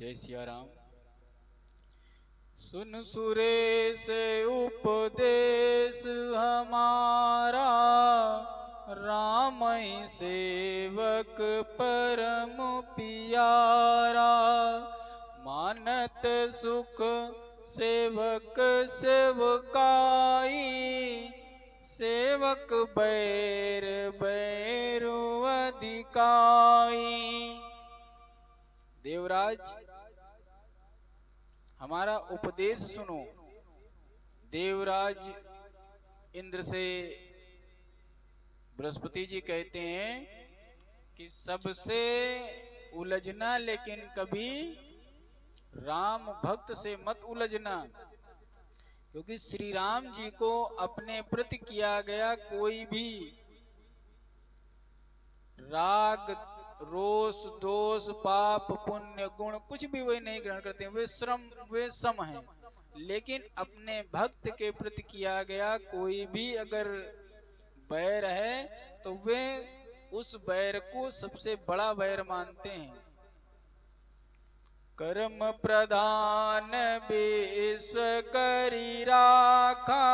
जय सिया राम। सुन सुरेश उपदेश हमारा, राम ही सेवक परम पियारा। मानत सुख सेवक सेवकाई, सेवक बैर बैरु अधिकाई। देवराज हमारा उपदेश सुनो। देवराज इंद्र से बृहस्पति जी कहते हैं कि सबसे उलझना, लेकिन कभी राम भक्त से मत उलझना, क्योंकि श्री राम जी को अपने प्रति किया गया कोई भी राग रोष दोष पाप पुण्य गुण कुछ भी वे नहीं ग्रहण करते, वे सम हैं। लेकिन अपने भक्त के प्रति किया गया कोई भी अगर बैर है तो वे उस बैर को सबसे बड़ा बैर मानते हैं। कर्म प्रधान विश्व करी राखा,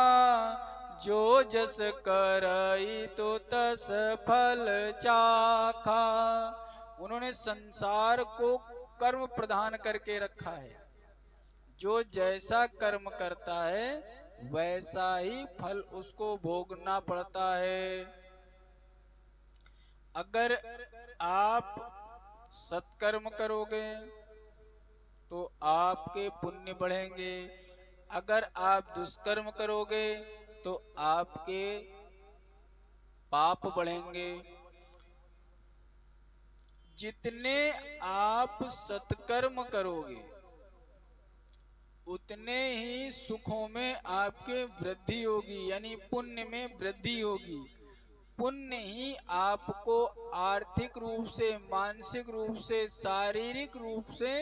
जो जस करई तो तस फल चाखा। उन्होंने संसार को कर्म प्रधान करके रखा है। जो जैसा कर्म करता है वैसा ही फल उसको भोगना पड़ता है। अगर आप सत्कर्म करोगे तो आपके पुण्य बढ़ेंगे, अगर आप दुष्कर्म करोगे तो आपके पाप बढ़ेंगे। जितने आप सत्कर्म करोगे उतने ही सुखों में आपके वृद्धि होगी, यानी पुण्य में वृद्धि होगी। पुण्य ही आपको आर्थिक रूप से, मानसिक रूप से, शारीरिक रूप से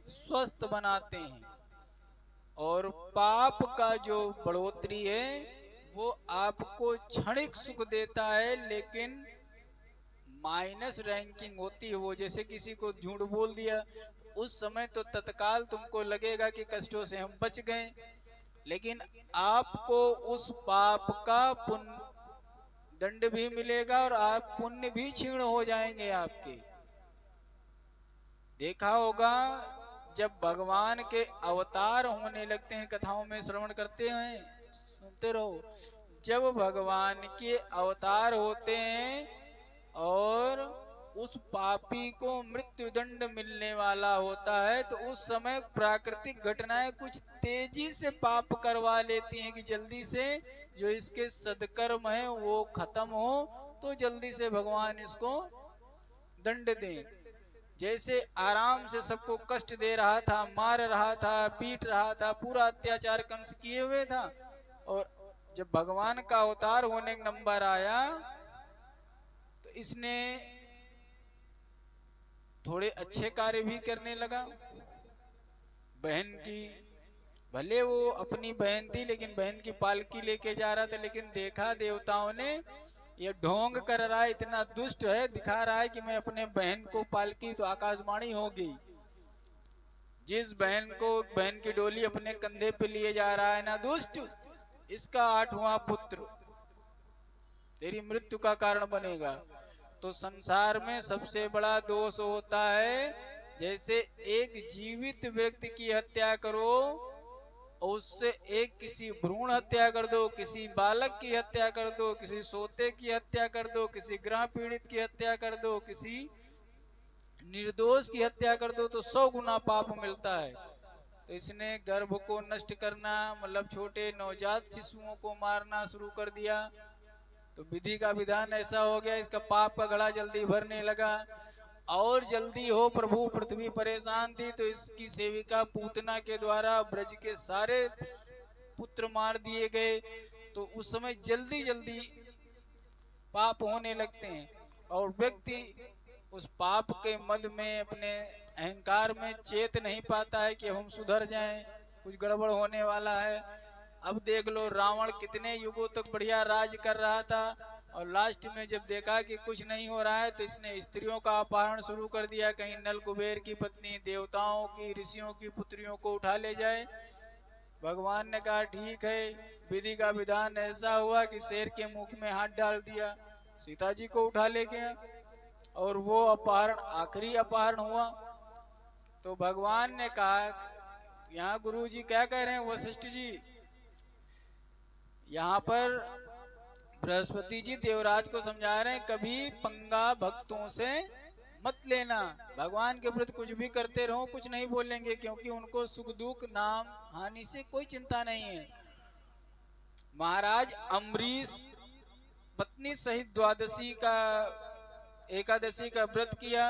स्वस्थ बनाते हैं। और पाप का जो बढ़ोतरी है वो आपको क्षणिक सुख देता है, लेकिन माइनस रैंकिंग होती है वो। जैसे किसी को झूठ बोल दिया, उस समय तो तत्काल तुमको लगेगा कि कष्टों से हम बच गए, लेकिन आपको उस पाप का पुण्य दंड भी मिलेगा और आप पुण्य भी क्षीण हो जाएंगे आपके। देखा होगा जब भगवान के अवतार होने लगते हैं, कथाओं में श्रवण करते हैं, सुनते रहो। जब भगवान के अवतार होते हैं और उस पापी को मृत्यु दंड मिलने वाला होता है, तो उस समय प्राकृतिक घटनाएं कुछ तेजी से पाप करवा लेती हैं कि जल्दी से जो इसके सदकर्म है वो खत्म हो, तो जल्दी से भगवान इसको दंड दें। जैसे आराम से सबको कष्ट दे रहा था, मार रहा था, पीट रहा था, पूरा अत्याचार कंस किए हुए था, और जब भगवान का अवतार होने का नंबर आया तो इसने थोड़े अच्छे कार्य भी करने लगा। बहन की, भले वो अपनी बहन थी लेकिन बहन की पालकी लेके जा रहा था, लेकिन देखा देवताओं ने ये ढोंग कर रहा है, इतना दुष्ट है, दिखा रहा है कि मैं अपने बहन को पालकी, तो आकाशवाणी होगी। जिस बहन को, बहन की डोली अपने कंधे पे लिए जा रहा है ना दुष्ट, इसका 8वां पुत्र तेरी मृत्यु का कारण बनेगा। तो संसार में सबसे बड़ा दोष होता है, जैसे एक जीवित व्यक्ति की हत्या करो और उससे एक किसी भ्रूण हत्या कर दो, किसी बालक की हत्या कर दो, किसी सोते की हत्या कर दो, किसी ग्रह पीड़ित की हत्या कर दो, किसी निर्दोष की हत्या कर दो, तो 100 गुना पाप मिलता है। तो इसने गर्भ को नष्ट करना, मतलब छोटे नवजात शिशुओं को मारना शुरू कर दिया। तो विधि का विधान ऐसा हो गया, इसका पाप का घड़ा जल्दी भरने लगा। और जल्दी हो प्रभु, पृथ्वी परेशान थी, तो इसकी सेविका पूतना के द्वारा ब्रज के सारे पुत्र मार दिए गए। तो उस समय जल्दी जल्दी पाप होने लगते हैं, और व्यक्ति उस पाप के मद में, अपने अहंकार में चेत नहीं पाता है कि हम सुधर जाएं, कुछ गड़बड़ होने वाला है। अब देख लो, रावण कितने युगों तक बढ़िया राज कर रहा था, और लास्ट में जब देखा कि कुछ नहीं हो रहा है तो इसने स्त्रियों का अपहरण शुरू कर दिया। कहीं नल कुबेर की पत्नी, देवताओं की, ऋषियों की पुत्रियों को उठा ले जाए। भगवान ने कहा ठीक है, विधि का विधान ऐसा हुआ कि शेर के मुख में हाथ डाल दिया, सीता जी को उठा ले गया और वो अपहरण आखिरी अपहरण हुआ। तो भगवान ने कहा, यहाँ गुरु जी क्या कह रहे हैं वशिष्ठ जी, यहाँ पर बृहस्पति जी देवराज को समझा रहे हैं कभी पंगा भक्तों से मत लेना। भगवान के प्रति कुछ भी करते रहो, कुछ नहीं बोलेंगे, क्योंकि उनको सुख दुख नाम हानि से कोई चिंता नहीं है। महाराज अम्बरीश पत्नी सहित एकादशी का व्रत किया।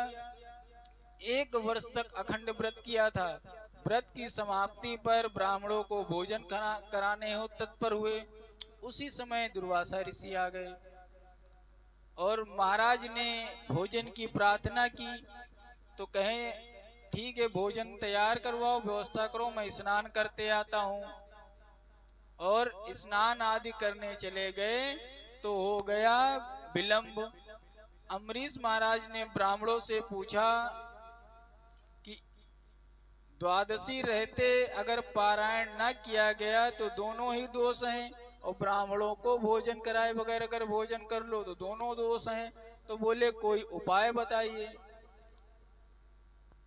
1 वर्ष तक अखंड व्रत किया था। व्रत की समाप्ति पर ब्राह्मणों को भोजन कराने हो तत्पर हुए। उसी समय दुर्वासा ऋषि आ गए और महाराज ने भोजन की प्रार्थना की। तो कहे ठीक है, भोजन तैयार करवाओ, व्यवस्था करो, मैं स्नान करते आता हूँ। और स्नान आदि करने चले गए तो हो गया विलंब। अम्बरीश महाराज ने ब्राह्मणों से पूछा कि द्वादशी रहते अगर पारायण न किया गया तो दोनों ही दोष हैं, और ब्राह्मणों को भोजन कराए बगैर अगर भोजन कर लो तो दोनों दोष हैं। तो बोले कोई उपाय बताइए।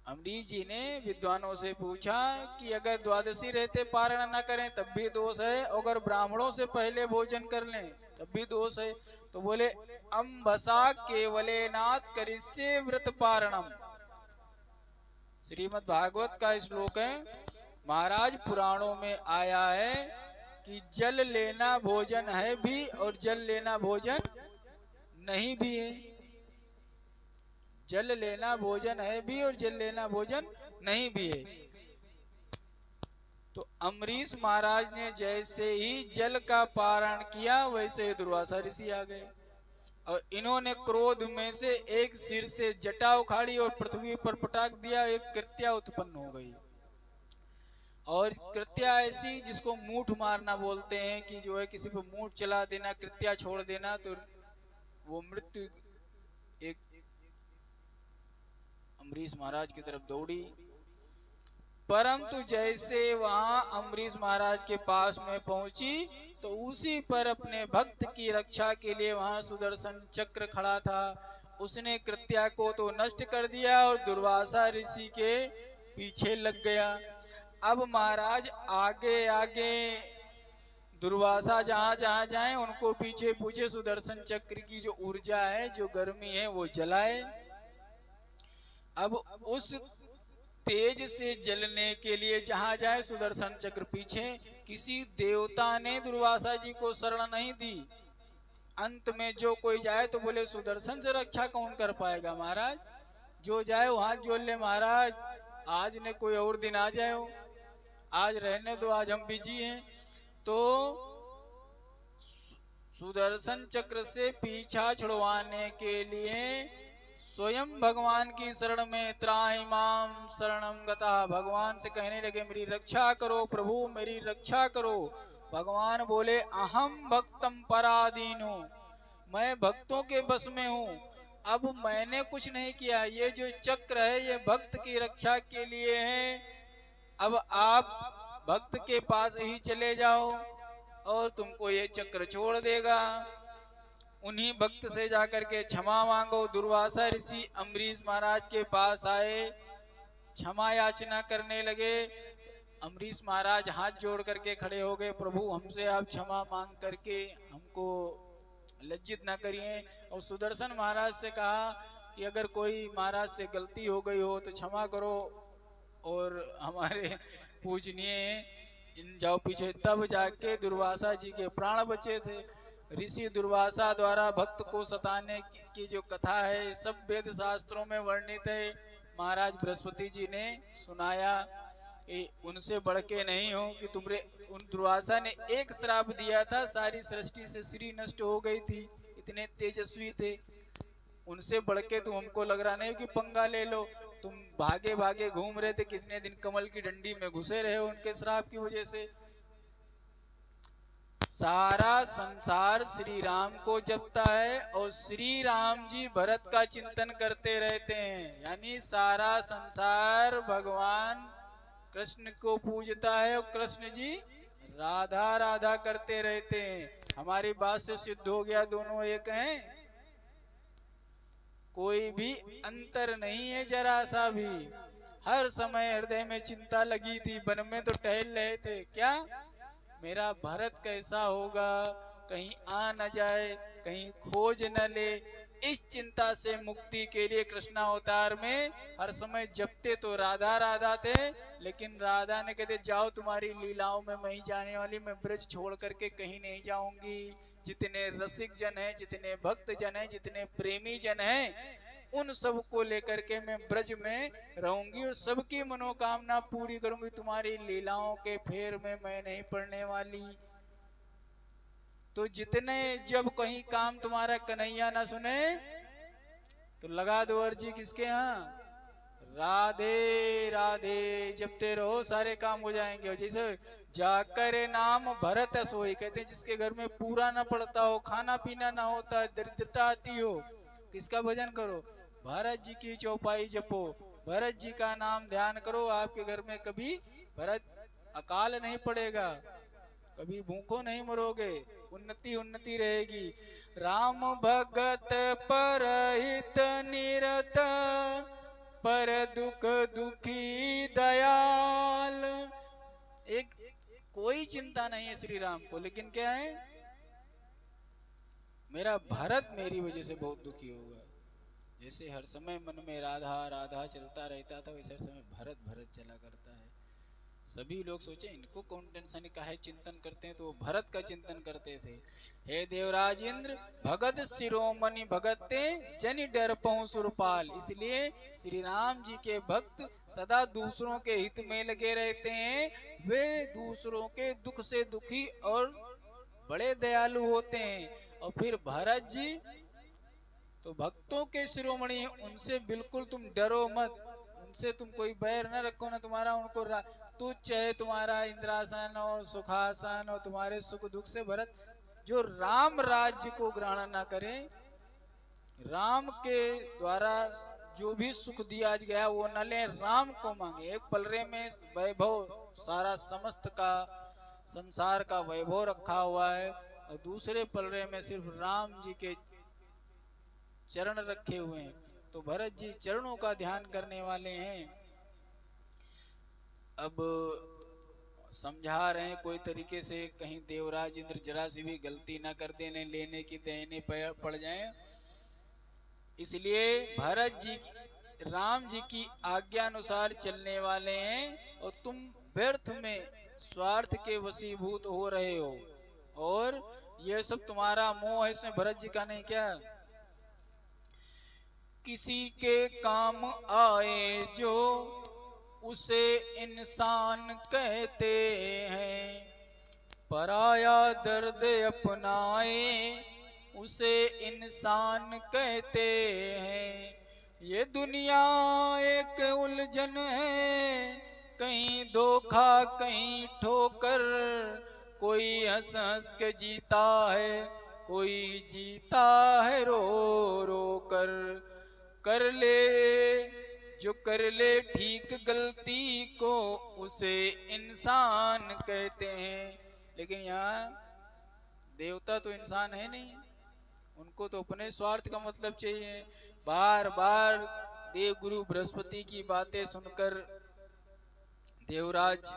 अम्बरीश जी ने विद्वानों से पूछा कि अगर द्वादशी रहते पारायण न करें तब भी दोष है, अगर ब्राह्मणों से पहले भोजन कर लें तब भी दोष है। तो बोले अम्बसा केवले नाथ करिष्ये व्रत पारणम। श्रीमद् भागवत का श्लोक है। महाराज पुराणों में आया है कि जल लेना भोजन है भी और जल लेना भोजन नहीं भी है। जल लेना भोजन है भी और जल लेना भोजन नहीं भी है। तो अम्बरीश महाराज ने जैसे ही जल का पारण किया वैसे ही दुर्वासा ऋषि आ गए और इन्होंने क्रोध में से एक सिर से जटा उखाड़ी और पृथ्वी पर पटाक दिया। एक कृत्या उत्पन्न हो गई। और कृत्या ऐसी जिसको मूठ मारना बोलते हैं, कि जो है किसी पर मूठ चला देना, कृत्या छोड़ देना, तो वो मृत्यु एक अम्बरीश महाराज की तरफ दौड़ी। परंतु जैसे वहां अम्बरीश महाराज के पास में पहुंची तो उसी पर अपने भक्त की रक्षा के लिए वहां सुदर्शन चक्र खड़ा था। उसने कृत्या को तो नष्ट कर दिया और दुर्वासा ऋषि के पीछे लग गया। अब महाराज आगे आगे दुर्वासा जहां जहां जाए उनको पीछे पूछे सुदर्शन चक्र की जो ऊर्जा है, जो गर्मी है, वो जलाए। अब उस तेज से जलने के लिए जहां जाए सुदर्शन चक्र पीछे। किसी देवता ने दुर्वासा जी को शरण नहीं दी। अंत में जो कोई जाए तो बोले सुदर्शन से रक्षा कौन कर पाएगा महाराज, जो जाए वो हाथ जोड़ ले महाराज, आज ने कोई और दिन आ जाए, आज रहने दो, आज हम बिजी हैं। तो सुदर्शन चक्र से पीछा छुड़वाने के लिए स्वयं भगवान की शरण में त्राहि माम शरणम गता, भगवान से कहने लगे मेरी रक्षा करो प्रभु, मेरी रक्षा करो। भगवान बोले अहम भक्तम पराधीनो, मैं भक्तों के बस में हूँ। अब मैंने कुछ नहीं किया, ये जो चक्र है ये भक्त की रक्षा के लिए है। अब आप भक्त के पास ही चले जाओ और तुमको ये चक्र छोड़ देगा। उन्हीं भक्त से जाकर के क्षमा मांगो। दुर्वासा ऋषि अम्बरीश महाराज के पास आए, क्षमा याचना करने लगे। अम्बरीश महाराज हाथ जोड़ करके खड़े हो गए, प्रभु हमसे आप क्षमा मांग करके हमको लज्जित ना करिए। और सुदर्शन महाराज से कहा कि अगर कोई महाराज से गलती हो गई हो तो क्षमा करो और हमारे पूजनीय इन जाओ पीछे। तब जाके दुर्वासा जी के प्राण बचे थे। ऋषि दुर्वासा द्वारा भक्त को सताने की जो कथा है सब वेद शास्त्रों में वर्णित है। महाराज बृहस्पति जी ने सुनाया, उनसे बढ़ के नहीं हो कि तुमरे। उन दुर्वासा ने एक श्राप दिया था, सारी सृष्टि से श्री नष्ट हो गई थी, इतने तेजस्वी थे। उनसे बढ़ के तुम हमको लग रहा नहीं कि पंगा ले लो। तुम भागे भागे घूम रहे थे, कितने दिन कमल की डंडी में घुसे रहे हो उनके श्राप की वजह से। सारा संसार श्री राम को जपता है और श्री राम जी भरत का चिंतन करते रहते हैं। यानी सारा संसार भगवान कृष्ण को पूजता है और कृष्ण जी राधा राधा करते रहते हैं। हमारी बात से सिद्ध हो गया दोनों एक हैं, कोई भी अंतर नहीं है जरा सा भी। हर समय हृदय में चिंता लगी थी, वन में तो टहल रहे थे, क्या मेरा भरत कैसा होगा, कहीं आ न जाए, कहीं खोज न ले। इस चिंता से मुक्ति के लिए कृष्णावतार में हर समय जपते तो राधा राधा थे, लेकिन राधा ने कहते जाओ तुम्हारी लीलाओं में मैं ही जाने वाली, मैं ब्रज छोड़ करके कहीं नहीं जाऊंगी। जितने रसिक जन हैं, जितने भक्त जन हैं, जितने प्रेमी जन हैं, उन सब को लेकर के मैं ब्रज में रहूंगी और सबकी मनोकामना पूरी करूंगी। तुम्हारी लीलाओं के फेर में मैं नहीं पड़ने वाली। तो जितने जब कहीं काम तुम्हारा कन्हैया ना सुने तो लगा दो अर्जी किसके यहाँ, राधे राधे जपते रहो, सारे काम हो जाएंगे। और जैसे जाकर नाम भरत सोई, कहते हैं जिसके घर में पूरा ना पड़ता हो, खाना पीना ना होता, दरिद्रता आती हो, किसका भजन करो, भरत जी की चौपाई जपो, भरत जी का नाम ध्यान करो। आपके घर में कभी भरत अकाल नहीं पड़ेगा, कभी भूखो नहीं मरोगे, उन्नति उन्नति रहेगी। राम भगत परहित निरत, पर दुख दुखी दयाल। एक कोई चिंता नहीं है श्री राम को, लेकिन क्या है, मेरा भरत मेरी वजह से बहुत दुखी होगा। जैसे हर समय मन में राधा राधा चलता रहता था, वैसे हर समय भरत भरत चला करता है। सभी लोग सोचे इनको कौन टेंशन का है, चिंतन करते हैं, तो वो भरत का चिंतन करते थे। हे देवराज इंद्र भगत शिरोमणि भगते जनि डर पहुं सुरपाल। इसलिए श्री राम जी के भक्त सदा दूसरों के हित में लगे रहते हैं, वे दूसरों के दुख से दुखी और बड़े दयालु होते हैं। और फिर भरत जी तो भक्तों के शिरोमणि, उनसे बिल्कुल तुम डरो मत, उनसे तुम कोई बैर न रखो, ना तुम्हारा उनको तुच्छ है तुम्हारा इंद्रासन और सुखासन और तुम्हारे सुख दुख से। भरत जो राम राज्य को ग्रहण ना करे, राम के द्वारा जो भी सुख दिया गया वो न ले, राम को मांगे। एक पलरे में वैभव सारा समस्त का संसार का वैभव रखा हुआ है और दूसरे पलरे में सिर्फ राम जी के चरण रखे हुए हैं। तो भरत जी चरणों का ध्यान करने वाले हैं। अब समझा रहे हैं कोई तरीके से, कहीं देवराज इंद्र जरा सी भी गलती ना कर देने, लेने की देने पड़ जाए। इसलिए भरत जी राम जी की आज्ञा अनुसार चलने वाले हैं और तुम व्यर्थ में स्वार्थ के वशीभूत हो रहे हो, और यह सब तुम्हारा मोह है। इसमें भरत जी का नहीं क्या, किसी के काम आए जो उसे इंसान कहते हैं, पराया दर्द अपनाए उसे इंसान कहते हैं। ये दुनिया एक उलझन है, कहीं धोखा कहीं ठोकर, कोई हंस हंस के जीता है, कोई जीता है रो रो कर। कर ले जो कर ले ठीक गलती को उसे इंसान कहते हैं। लेकिन यहाँ देवता तो इंसान है नहीं, उनको तो अपने स्वार्थ का मतलब चाहिए। बार बार देव गुरु बृहस्पति की बातें सुनकर देवराज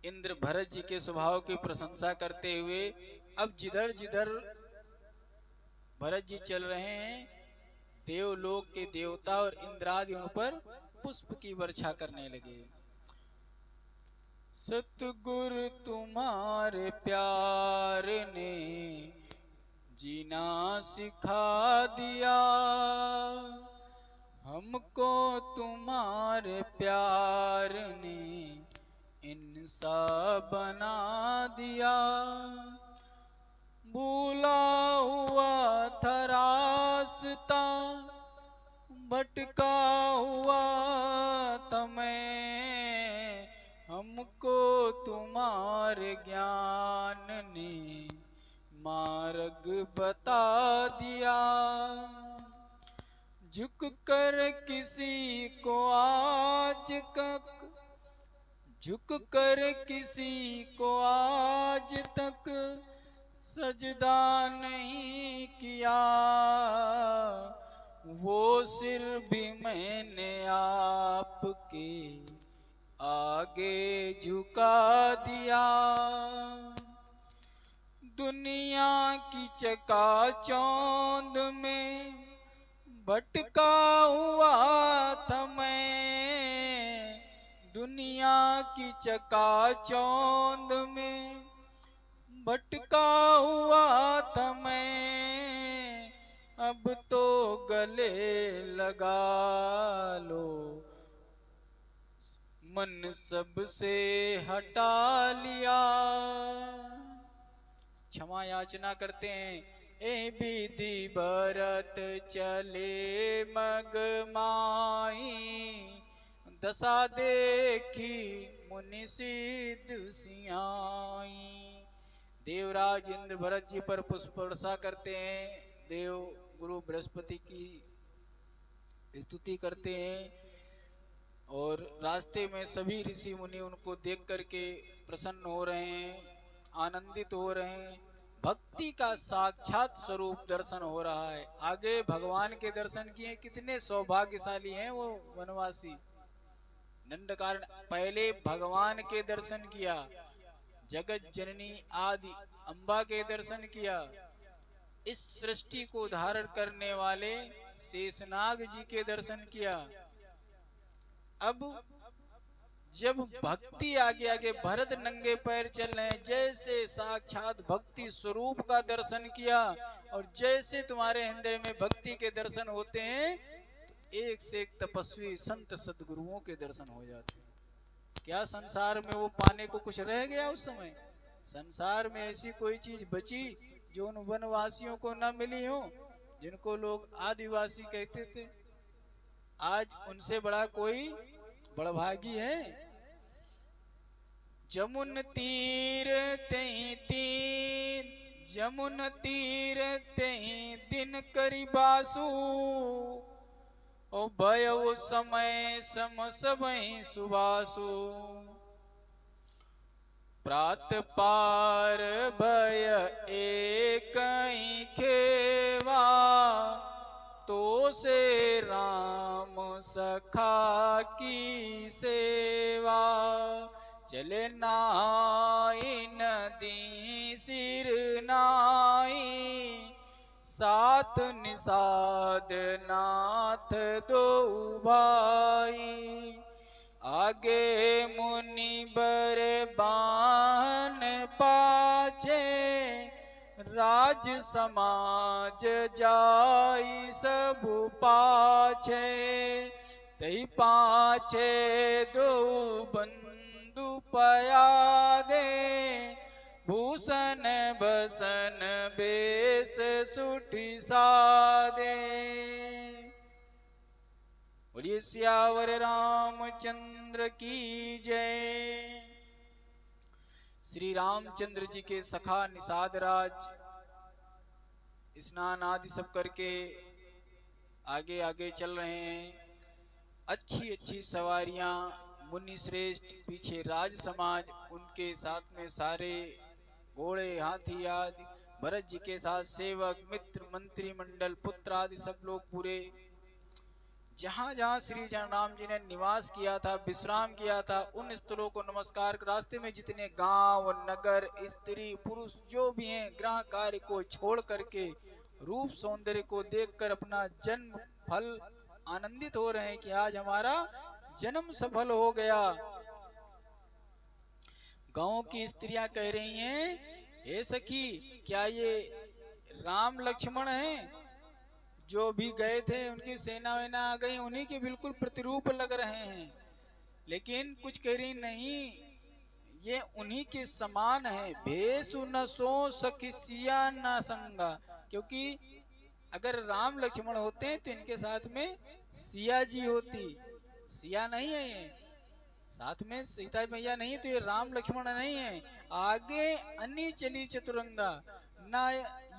इंद्र भरत जी के स्वभाव की प्रशंसा करते हुए अब जिधर जिधर भरत जी चल रहे हैं, देवलोक के देवता और इंद्रादि उन पर पुष्प की वर्षा करने लगे। सतगुरु तुम्हारे प्यार ने जीना सिखा दिया, हमको तुम्हारे प्यार ने इंसान बना दिया। भूला हुआ था रास्ता, भटका हुआ था मैं, हम हमको तुम्हारे ज्ञान ने मार्ग बता दिया। झुक कर किसी को आज तक, झुक कर किसी को आज तक सजदा नहीं किया। वो सिर भी मैंने आपके आगे झुका दिया। दुनिया की चकाचौंध में भटका हुआ था मैं, दुनिया की चकाचौंध में भटका हुआ था मैं। अब तो गले लगा लो, मन सबसे हटा लिया। क्षमा याचना करते हैं। ए विधि भरत चले मगमाई, दशा देखी मुनि सिद्ध सियाई। देवराज इंद्र भरत जी पर पुष्प वर्षा करते हैं, देव गुरु बृहस्पति की स्तुति करते हैं और रास्ते में सभी ऋषि मुनि उनको देख करके प्रसन्न हो रहे हैं, आनंदित हो रहे हैं। भक्ति का साक्षात स्वरूप दर्शन हो रहा है। आगे भगवान के दर्शन किए, कितने सौभाग्यशाली हैं वो वनवासी। दंडकारण्य पहले भगवान के दर्शन किया, जगत जननी आदि अम्बा के दर्शन किया, इस सृष्टि को धारण करने वाले शेषनाग जी के दर्शन किया। अब जब भक्ति आगे आगे भरत नंगे पैर चल रहे हैं, जैसे साक्षात भक्ति स्वरूप का दर्शन किया और जैसे तुम्हारे हृदय में भक्ति के दर्शन होते हैं तो एक से एक तपस्वी संत सदगुरुओं के दर्शन हो जाते हैं। क्या संसार में वो पाने को कुछ रह गया उस समय? संसार में ऐसी कोई चीज बची जो उन वनवासियों को न मिली हो, जिनको लोग आदिवासी कहते थे? आज उनसे बड़ा कोई बड़भागी है? जमुन तीर तीन, जमुन तीर दिन करी बासु, ओ भयो समय सम सबहि सुबासु। प्रात पार भय एक खेवा, तो से राम सखा की सेवा। चले नाई नदी सिर नाई, साथ निषाद नाथ दो भाई। आगे मुनि बर बान पाछे, राज समाज जाई सब पाछे। तई पाछे दो बंधु पया दे, भूषण बसन बेस सुठी सादे। बोलिए सियावर रामचंद्र की जय। श्री रामचंद्र जी के सखा निषाद राज स्नान आदि सब करके आगे आगे चल रहे हैं। अच्छी अच्छी सवारियां, मुनि श्रेष्ठ, पीछे राज समाज, उनके साथ में सारे घोड़े हाथी आदि, भरत जी के साथ सेवक मित्र मंत्री मंडल पुत्र आदि सब लोग पूरे। जहां जहां श्री राम जी ने निवास किया था, विश्राम किया था, उन स्थलों को नमस्कार। रास्ते में जितने गांव नगर स्त्री पुरुष जो भी हैं, ग्रह कार्य को छोड़ करके रूप सौंदर्य को देखकर अपना जन्म फल आनंदित हो रहे हैं कि आज हमारा जन्म सफल हो गया। गांव की स्त्रियां कह रही हैं, हे सखी, क्या ये राम लक्ष्मण हैं? जो भी गए थे उनकी सेना वेना आ गई, उन्हीं के बिल्कुल प्रतिरूप लग रहे हैं। लेकिन कुछ कह रही नहीं, ये उन्हीं के समान है। भेषु न सो सखी सिया न संगा, क्योंकि अगर राम लक्ष्मण होते तो इनके साथ में सिया जी होती। सिया नहीं है ये, साथ में सीता मैया नहीं तो ये राम लक्ष्मण नहीं है, आगे अन्य चली चतुरंगा ना।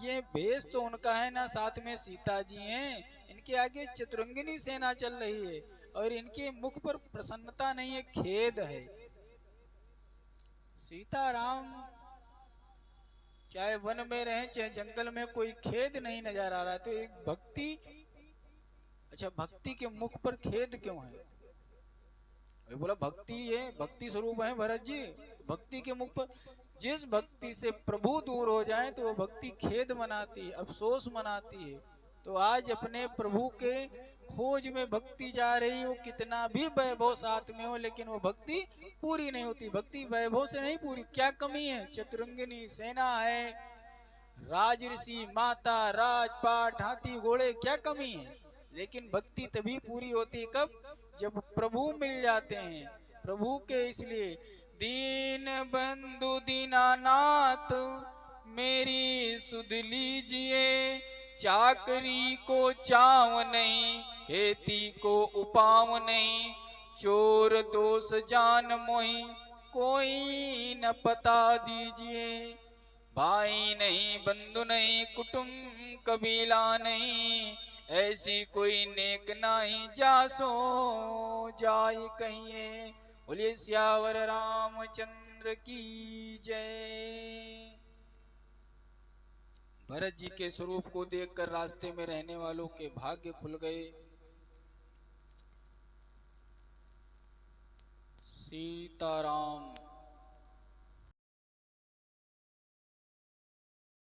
ये भेष तो उनका है ना, साथ में सीता जी हैं, इनके आगे चतुरंगिनी सेना चल रही है और इनके मुख पर प्रसन्नता नहीं है, खेद है। सीता राम चाहे वन में रहे चाहे जंगल में, कोई खेद नहीं नजर आ रहा है। तो एक भक्ति, अच्छा भक्ति के मुख पर खेद क्यों है? वही बोला भक्ति है, भक्ति स्वरूप है भरत जी। भक्ति के मुख पर, जिस भक्ति से प्रभु दूर हो जाए तो वो भक्ति खेद मनाती है, अफसोस मनाती है। तो आज अपने प्रभु के खोज में भक्ति जा रही हो, कितना भी वैभव साथ में हो, लेकिन वो भक्ति पूरी नहीं होती। भक्ति वैभव से नहीं पूरी, क्या कमी है? चतुरंगिनी सेना है, राजऋषि, माता, राजपाट, हाथी घोड़े, क्या कमी है? लेकिन भक्ति तभी पूरी होती है कब? जब प्रभु मिल जाते हैं। प्रभु के इसलिए दीन बंधु दीनानाथ मेरी सुध लीजिए, चाकरी को चाव नहीं, खेती को उपाव नहीं, चोर दोष जान मोहि कोई न पता दीजिए। भाई नहीं, बंधु नहीं, कुटुंब कबीला नहीं, ऐसी कोई नेक नाही, जासो जाय कहिए। बोलिए सियावर रामचंद्र की जय। भरत जी के स्वरूप को देखकर रास्ते में रहने वालों के भाग्य खुल गए। सीताराम।